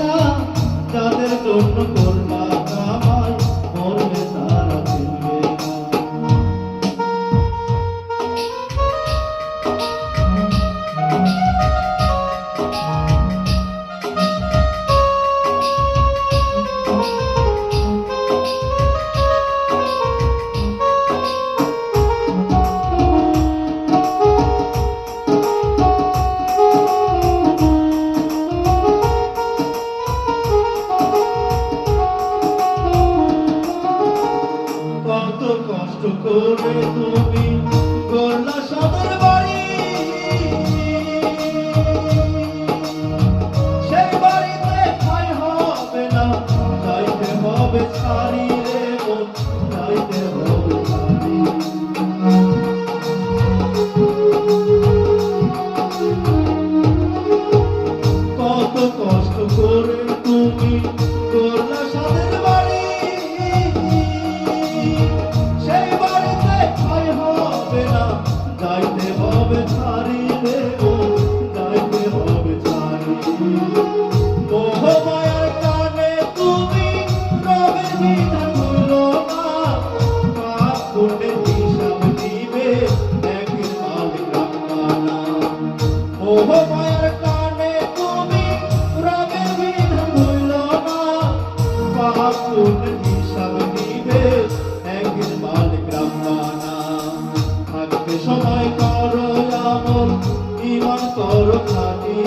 না, যাদের জন্য করলা কামাই মরবে তারা চিনবে না। কত কষ্ট করে তুমি করলা সদর বাড়ি, সেই বাড়িতে ঠাঁই হবে না, যাইতে হবে ছাড়ি রে মন, যাইতে হবে ছাড়ি। কত কষ্ট করে তুমি করলা সদর বাড়ি, সেই বাড়িতে ঠাঁই হবে না, যাইতে হবে ছাড়ি রে মন, যাইতে হবে ছাড়ি। মোহ মায়ার টানে তুমি রবের বিধান ভুলো না, পাপ পুণ্যের হিসাব দিবে একদিন মালিক রাব্বানা। মোহ মায়ার টানে তুমি রবের বিধান ভুলো না, পাপ পুণ্যের হিসাব দিবে একদিন মালিক রাব্বানা। থাকতে সময় করো আমল, ঈমান করো খাঁটি।